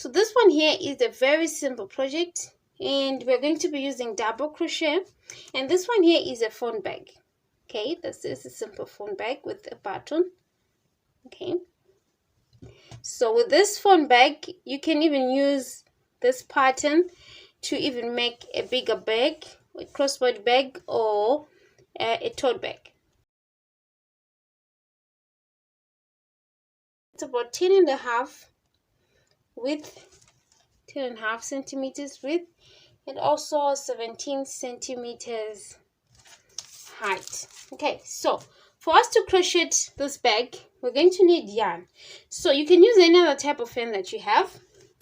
So this one here is a very simple project, and we're going to be using double crochet. And this one here is a phone bag. Okay, this is a simple phone bag with a button. Okay, so with this phone bag, you can even use this pattern to even make a bigger bag, a crossbody bag, or a tote bag. It's about 10.5 width, 10.5 centimeters width, and also 17 centimeters height. Okay, so for us to crochet this bag, we're going to need yarn. So you can use any other type of yarn that you have.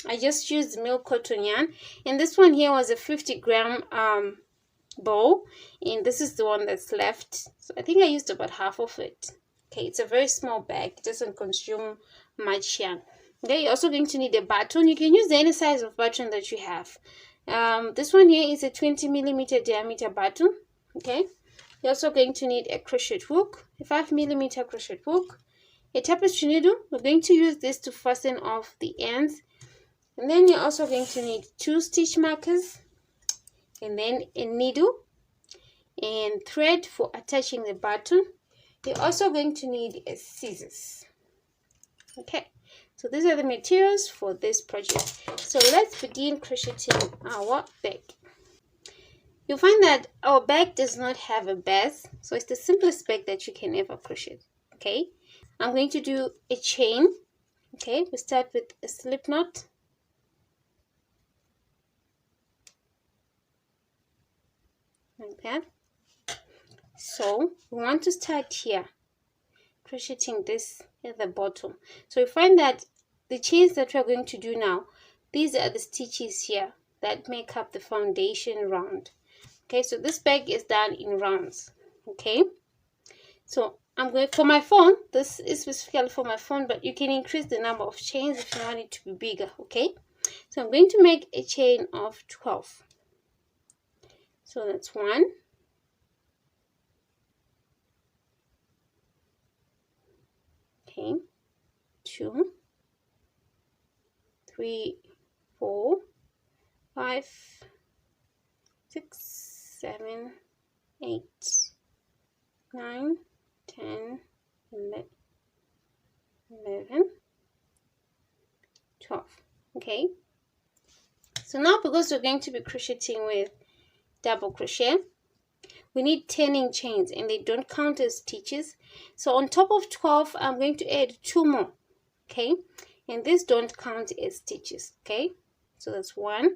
I just used milk cotton yarn, and this one here was a 50-gram bowl, and this is the one that's left. So I think I used about half of it. Okay, it's a very small bag, it doesn't consume much yarn. Okay, you're also going to need a button. You can use any size of button that you have. This one here is a 20mm diameter button. Okay, you're also going to need a crochet hook, a 5mm crochet hook, a tapestry needle. We're going to use this to fasten off the ends. And then you're also going to need 2 stitch markers, and then a needle and thread for attaching the button. You're also going to need a scissors. Okay, so these are the materials for this project. So let's begin crocheting our bag. You'll find that our bag does not have a base, so it's the simplest bag that you can ever crochet. Okay, I'm going to do a chain. Okay, we start with a slip knot. Like that. So we want to start here, crocheting this at the bottom. So you find that the chains that we're going to do now, these are the stitches here that make up the foundation round. Okay, so this bag is done in rounds. Okay, so I'm going for my phone. This is specifically for my phone, but you can increase the number of chains if you want it to be bigger. Okay, so I'm going to make a chain of 12. So that's 1, 2, 3, 4, 5, 6, 7, 8, 9, 10, 11, 12. Okay, so now because we're going to be crocheting with double crochet, we need turning chains, and they don't count as stitches. So on top of 12, I'm going to add 2 more. Okay, and these don't count as stitches. Okay, so that's 1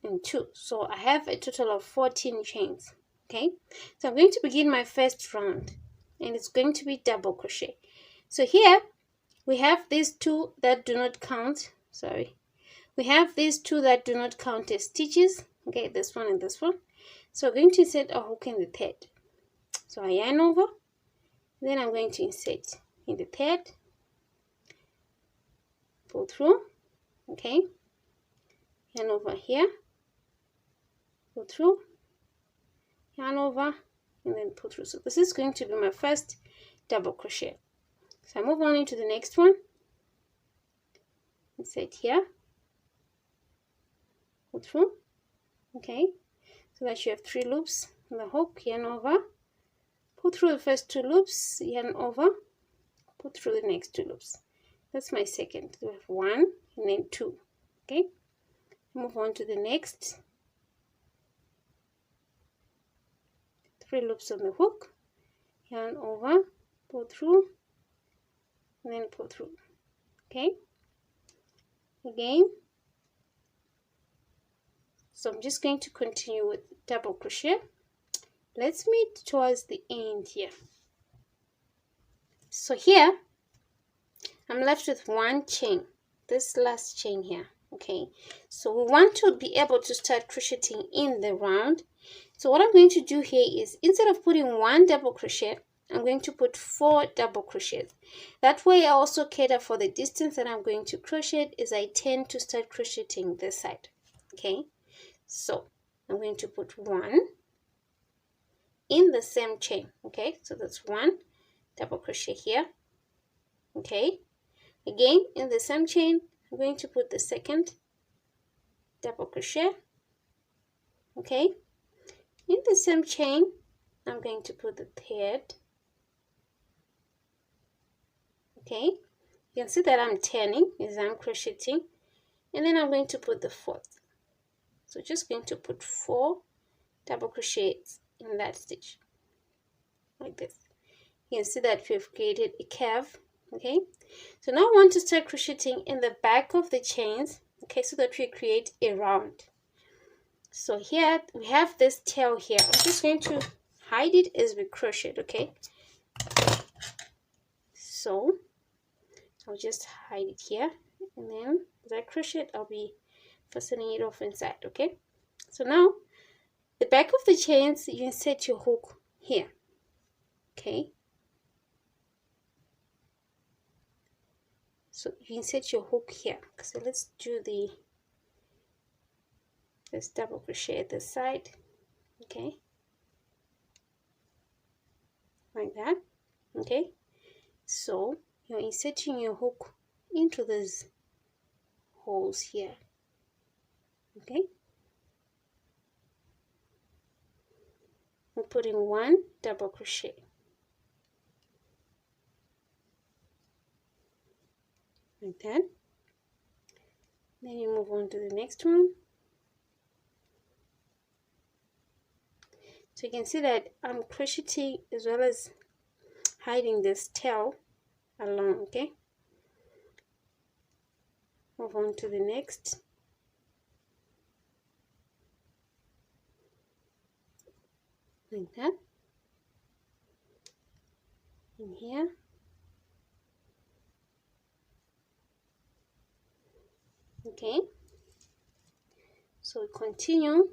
and 2. So I have a total of 14 chains. Okay, so I'm going to begin my first round, and it's going to be double crochet. So here we have these 2 that do not count. We have these 2 that do not count as stitches. Okay, this one and this one. So I'm going to insert a hook in the third. So I yarn over, then I'm going to insert in the third, pull through. Okay, yarn over here, pull through, yarn over, and then pull through. So this is going to be my first double crochet. So I move on into the next one, insert here, pull through. Okay, so that you have 3 loops on the hook, yarn over, pull through the first 2 loops, yarn over, pull through the next 2 loops. That's my second. We have 1 and then 2. Okay, move on to the next 3 loops on the hook, yarn over, pull through, and then pull through. Okay, again. So I'm just going to continue with double crochet. Let's meet towards the end here. So here I'm left with 1 chain, this last chain here. Okay, so we want to be able to start crocheting in the round. So what I'm going to do here is, instead of putting 1 double crochet, I'm going to put 4 double crochets. That way I also cater for the distance that I'm going to crochet as I tend to start crocheting this side. Okay, so I'm going to put 1 in the same chain. Okay, so that's 1 double crochet here. Okay, again in the same chain, I'm going to put the second double crochet. Okay, in the same chain I'm going to put the third. Okay, you can see that I'm turning as I'm crocheting, and then I'm going to put the fourth. So just going to put 4 double crochets in that stitch like this. You can see that we've created a curve. Okay, so now I want to start crocheting in the back of the chains, okay, so that we create a round. So here we have this tail here. I'm just going to hide it as we crochet. Okay, so I'll just hide it here, and then as I crochet I'll be fastening it off inside. Okay, so now the back of the chains, you insert your hook here. Okay, so you insert your hook here. So let's do this double crochet at the side. Okay, like that. Okay, so you're inserting your hook into these holes here. Okay, and putting 1 double crochet. Like that. Then you move on to the next one. So you can see that I'm crocheting as well as hiding this tail along. Okay, move on to the next. Like that. In here. Okay, so we continue.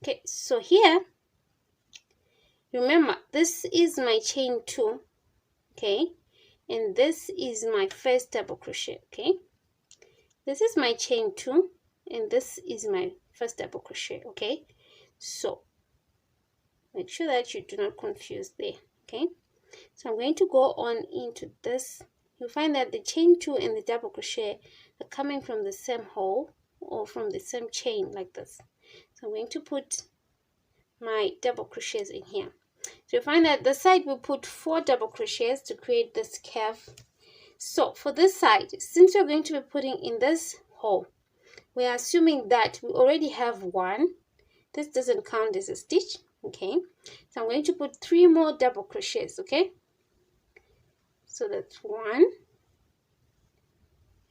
Okay, so here, remember, this is my chain 2, okay, and this is my first double crochet. Okay, this is my chain 2 and this is my first double crochet. Okay, so make sure that you do not confuse there. Okay, so I'm going to go on into this. You'll find that the chain 2 and the double crochet are coming from the same hole or from the same chain like this. So I'm going to put my double crochets in here. So you find that this side we put 4 double crochets to create this curve. So for this side, since we're going to be putting in this hole, we are assuming that we already have 1. This doesn't count as a stitch. Okay, so I'm going to put 3 more double crochets. Okay, so that's 1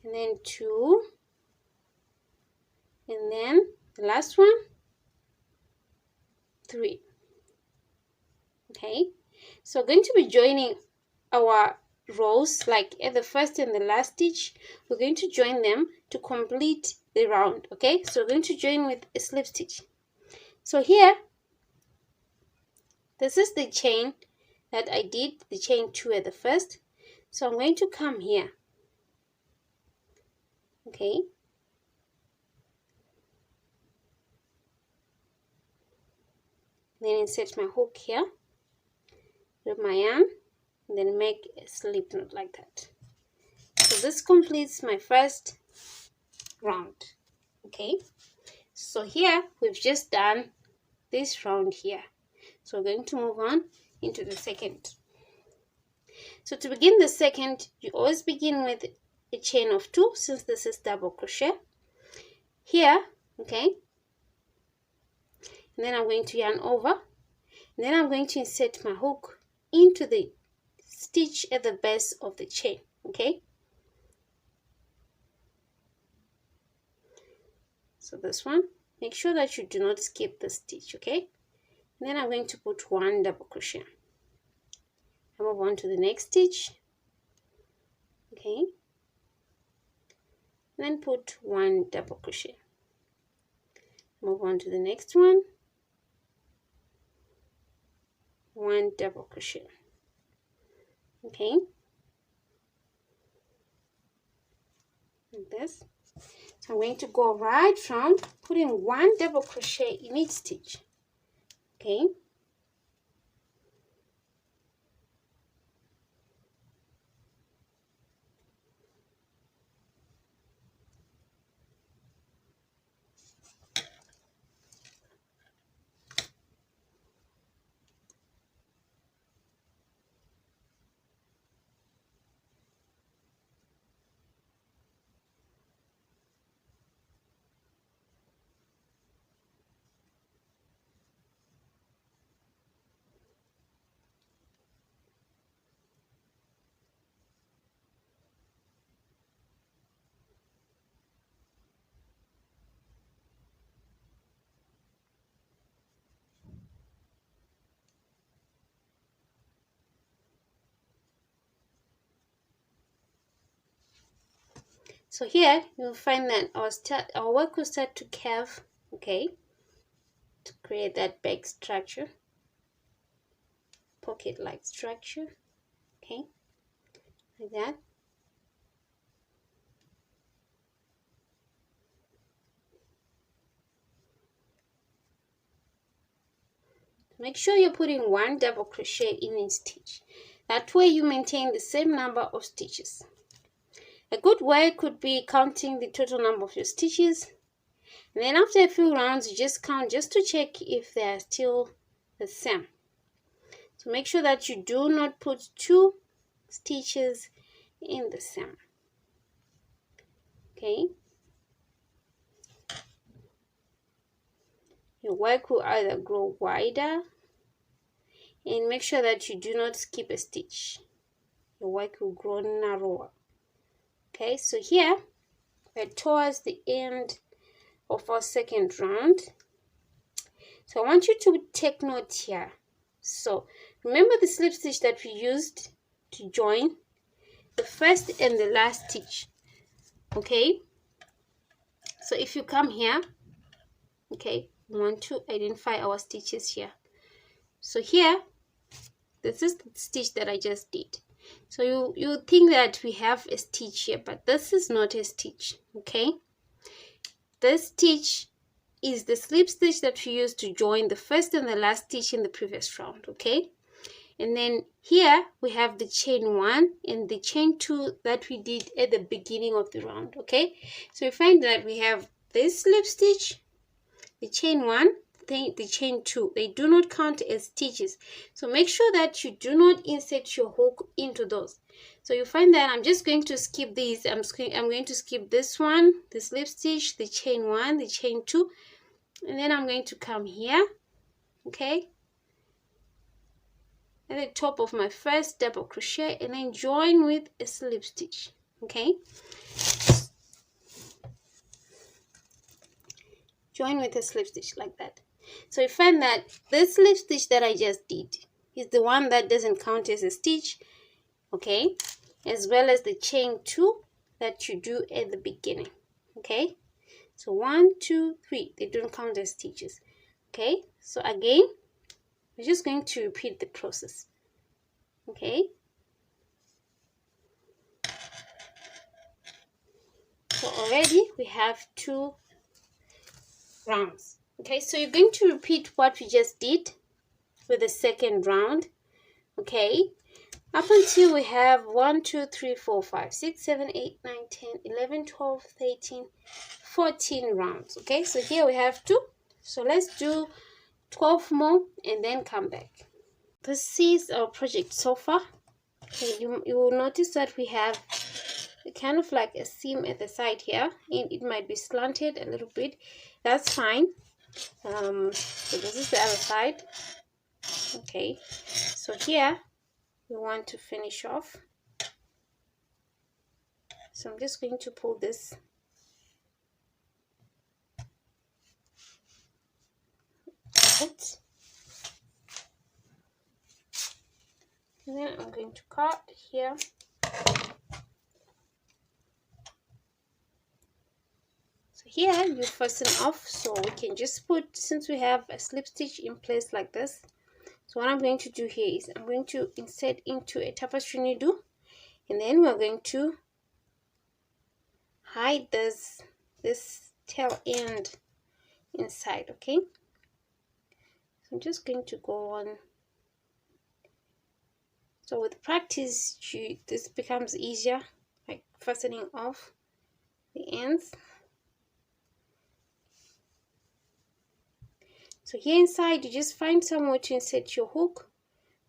and then 2 and then the last one, 3. Okay, so we're going to be joining our rows like at the first and the last stitch. We're going to join them to complete the round. Okay, so we're going to join with a slip stitch. So here, this is the chain that I did, the chain 2 at the first. So I'm going to come here. Okay, then insert my hook here with my yarn, and then make a slip knot like that. So this completes my first round. Okay, so here we've just done this round here. So we're going to move on into the second. So to begin the second, you always begin with a chain of 2 since this is double crochet here. Okay, and then I'm going to yarn over, and then I'm going to insert my hook into the stitch at the base of the chain. Okay, so this one, make sure that you do not skip the stitch. Okay, and then I'm going to put 1 double crochet. I move on to the next stitch. Okay, then put 1 double crochet. Move on to the next one. 1 double crochet. Okay, like this. So I'm going to go right round, put in 1 double crochet in each stitch. Okay, so here you'll find that our work will start to curve, okay, to create that back structure, pocket like structure, okay, like that. Make sure you're putting 1 double crochet in each stitch. That way you maintain the same number of stitches. A good way could be counting the total number of your stitches, and then after a few rounds you just count just to check if they are still the same. So make sure that you do not put 2 stitches in the same. Okay, your work will either grow wider, and make sure that you do not skip a stitch. Your work will grow narrower. Okay, so here we're towards the end of our second round. So I want you to take note here. So remember the slip stitch that we used to join the first and the last stitch. Okay, so if you come here, okay, we want to identify our stitches here. So here, this is the stitch that I just did. So you think that we have a stitch here, but this is not a stitch. Okay, this stitch is the slip stitch that we used to join the first and the last stitch in the previous round. Okay, and then here we have the chain 1 and the chain 2 that we did at the beginning of the round. Okay, so we find that we have this slip stitch, the chain 1, the chain 2. They do not count as stitches, so make sure that you do not insert your hook into those. So you find that I'm just going to skip these. I'm going to skip this one, the slip stitch, the chain 1, the chain 2, and then I'm going to come here, okay, at the top of my first double crochet, and then join with a slip stitch. Okay, join with a slip stitch like that. So you find that this slip stitch that I just did is the one that doesn't count as a stitch, okay, as well as the chain 2 that you do at the beginning. Okay, so 1, 2, 3, they don't count as stitches. Okay, so again we're just going to repeat the process. Okay, so already we have 2 rounds. Okay, so you're going to repeat what we just did with the second round. Okay, up until we have 1, 2, 3, 4, 5, 6, 7, 8, 9, 10, 11, 12, 13, 14 rounds. Okay, so here we have 2. So let's do 12 more and then come back. This is our project so far. Okay, you will notice that we have kind of like a seam at the side here, and it might be slanted a little bit. That's fine. So this is the other side. Okay, so here we want to finish off. So I'm just going to pull this out, and then I'm going to cut here. So here you fasten off, so we can just put, since we have a slip stitch in place like this, So what I'm going to do here is I'm going to insert into a tapestry needle, and then we're going to hide this tail end inside. Okay, so I'm just going to go on. So with practice, this becomes easier, like fastening off the ends. So here inside, you just find somewhere to insert your hook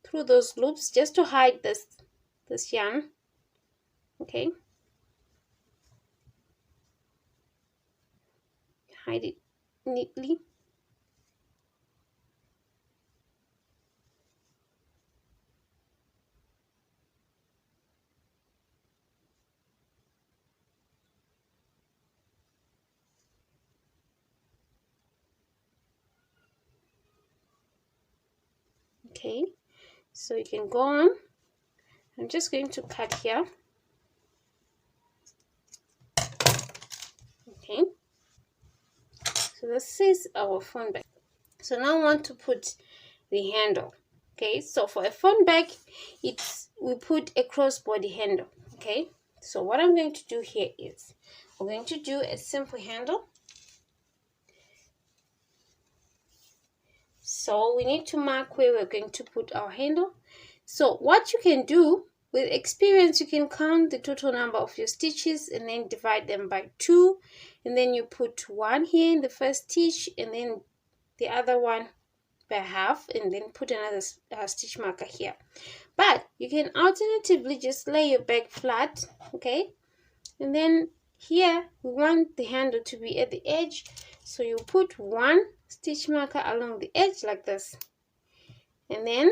through those loops, just to hide this yarn. Okay, hide it neatly. Okay, so you can go on. I'm just going to cut here. Okay, so this is our phone bag. So now I want to put the handle. Okay, so for a phone bag, we put a crossbody handle. Okay, so what I'm going to do here is we're going to do a simple handle. So we need to mark where we're going to put our handle. So what you can do, with experience, you can count the total number of your stitches and then divide them by 2, and then you put 1 here in the first stitch and then the other one by half, and then put another stitch marker here. But you can alternatively just lay your bag flat. Okay, and then here we want the handle to be at the edge, so you put 1 stitch marker along the edge like this, and then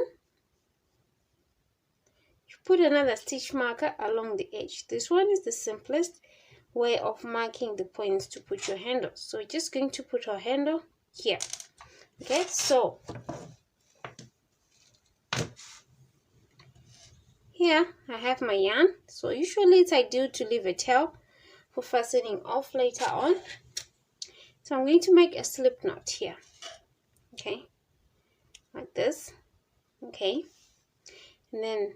you put another stitch marker along the edge. This one is the simplest way of marking the points to put your handle. So we're just going to put our handle here. Okay, so here I have my yarn. So usually it's ideal to leave a tail for fastening off later on. So I'm going to make a slip knot here. Okay, like this. Okay, and then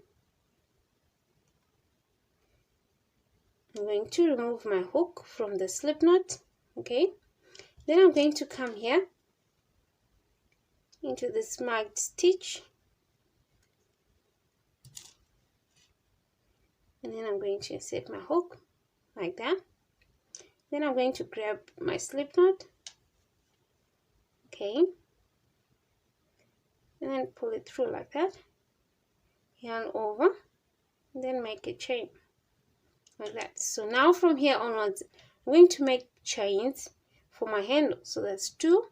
I'm going to remove my hook from the slip knot. Okay, then I'm going to come here into this marked stitch, and then I'm going to insert my hook like that. Then I'm going to grab my slip knot. Okay, and then pull it through like that, yarn over, and then make a chain like that. So now from here onwards, I'm going to make chains for my handle. So that's 2,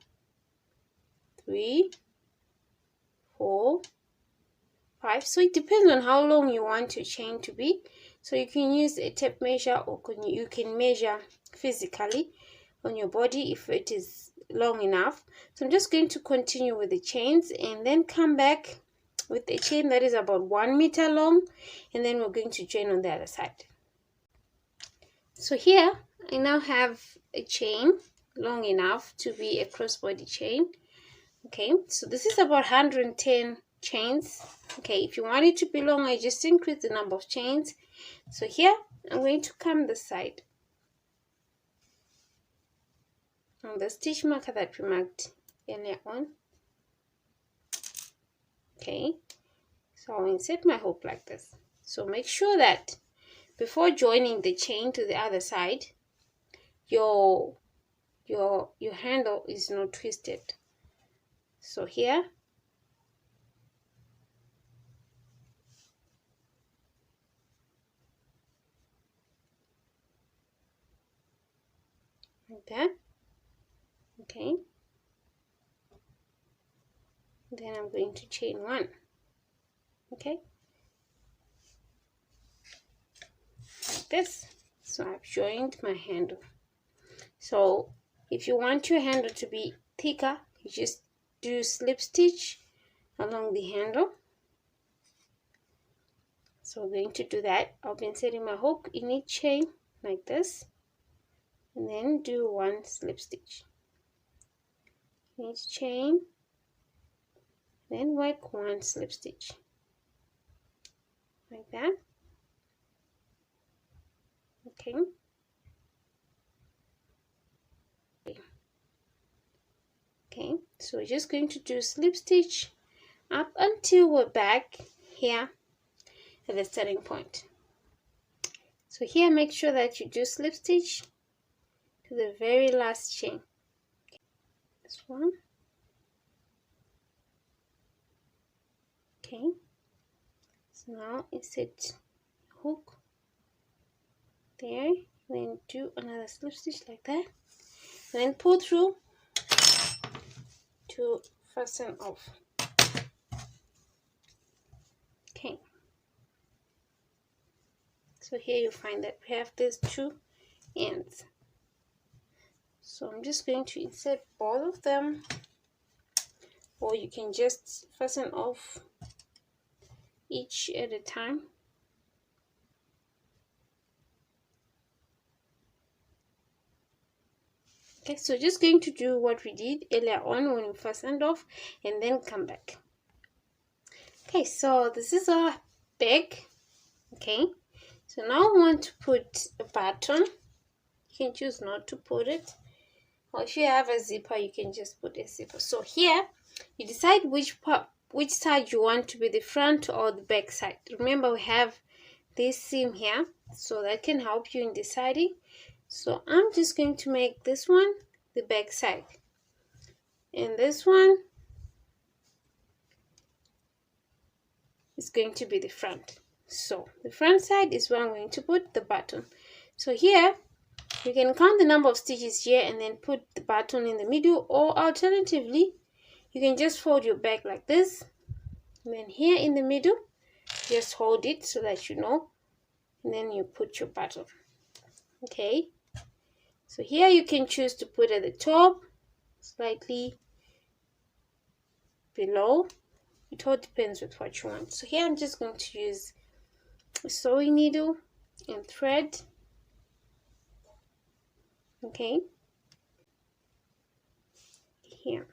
3, 4, 5. So it depends on how long you want your chain to be. So you can use a tape measure, or you can measure physically on your body if it is long enough. So I'm just going to continue with the chains and then come back with a chain that is about 1 meter long, and then we're going to join on the other side. So here I now have a chain long enough to be a crossbody chain. Okay, so this is about 110 chains. Okay, if you want it to be longer, I just increase the number of chains. So here I'm going to come this side on the stitch marker that we marked earlier on. Okay, so I'll insert my hook like this. So make sure that before joining the chain to the other side, your handle is not twisted. So here, like that. Okay, then I'm going to chain 1. Okay, like this. So I've joined my handle. So if you want your handle to be thicker, you just do slip stitch along the handle. So we're going to do that. I'll be inserting my hook in each chain like this, and then do 1 slip stitch in each chain, then work one slip stitch like that. Okay. Okay, so we're just going to do slip stitch up until we're back here at the starting point. So here, make sure that you do slip stitch to the very last chain. This one. Okay, so now insert hook there, then do another slip stitch like that, then pull through to fasten off. Okay, so here you find that we have these two ends. So I'm just going to insert both of them, or you can just fasten off each at a time. Okay, so just going to do what we did earlier on when we fastened off and then come back. Okay, so this is our bag. Okay, so now we want to put a button. You can choose not to put it, or if you have a zipper, you can just put a zipper. So here you decide which side you want to be, the front or the back side. Remember, we have this seam here, so that can help you in deciding. So I'm just going to make this one the back side, and this one is going to be the front. So the front side is where I'm going to put the button. So here you can count the number of stitches here and then put the button in the middle, or alternatively you can just fold your bag like this, and then here in the middle just hold it so that you know, and then you put your button. Okay, so here you can choose to put at the top, slightly below. It all depends with what you want. So here I'm just going to use a sewing needle and thread. Okay, here.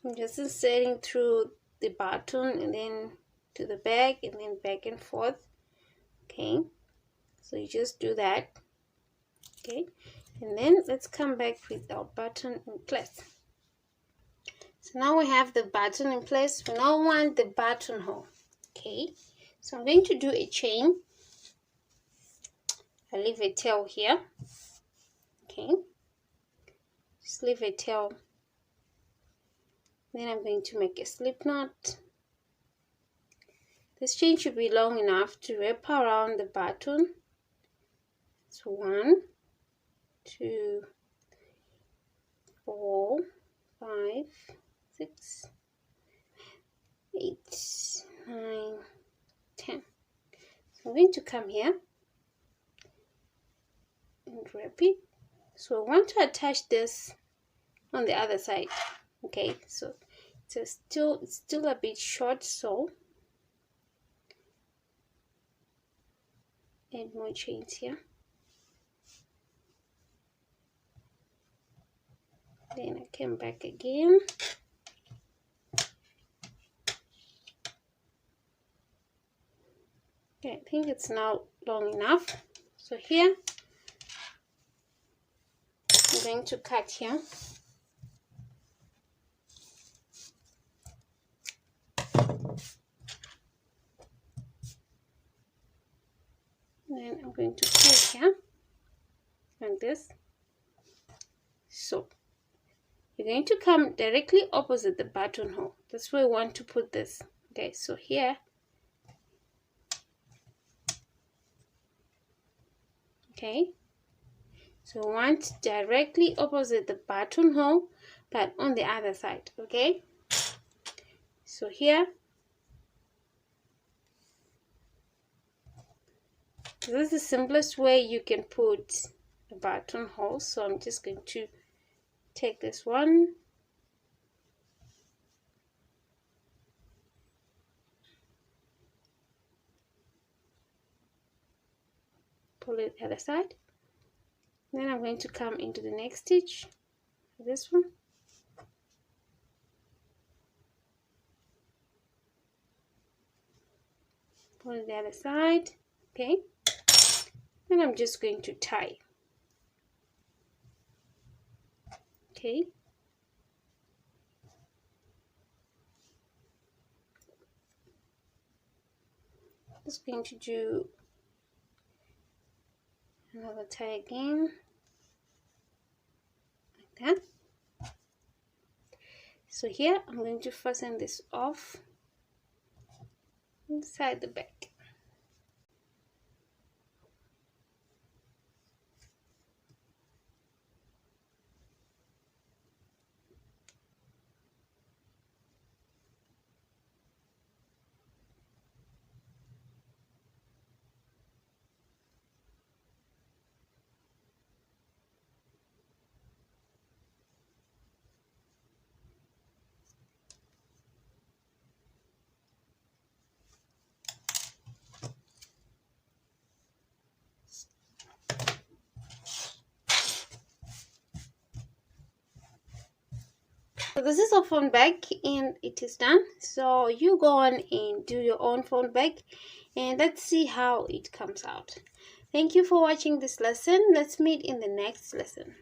I'm just inserting through the button and then to the back and then back and forth. Okay, so you just do that. Okay, and then let's come back with our button in place. So now we have the button in place. We now want the buttonhole. Okay, so I'm going to do a chain. I leave a tail here. Okay, just leave a tail. Then I'm going to make a slip knot. This chain should be long enough to wrap around the button. It's 1, 2, 4, 5, 6, 8, 9, 10. So I'm going to come here and wrap it. So I want to attach this on the other side. Okay, so it's still a bit short, so add more chains here. Then I came back again. Okay, I think it's now long enough. So here I'm going to cut here. Then I'm going to pull here like this. So you're going to come directly opposite the buttonhole. That's where we want to put this. Okay, so here, okay, so we want directly opposite the buttonhole, but on the other side. Okay, so here, this is the simplest way you can put a buttonhole. So I'm just going to take this one, pull it the other side. Then I'm going to come into the next stitch, this one, pull it the other side. Okay, then I'm just going to tie. Okay, just going to do another tie again, like that. So here I'm going to fasten this off inside the back. So this is our phone bag and it is done. So you go on and do your own phone bag and let's see how it comes out. Thank you for watching this lesson. Let's meet in the next lesson.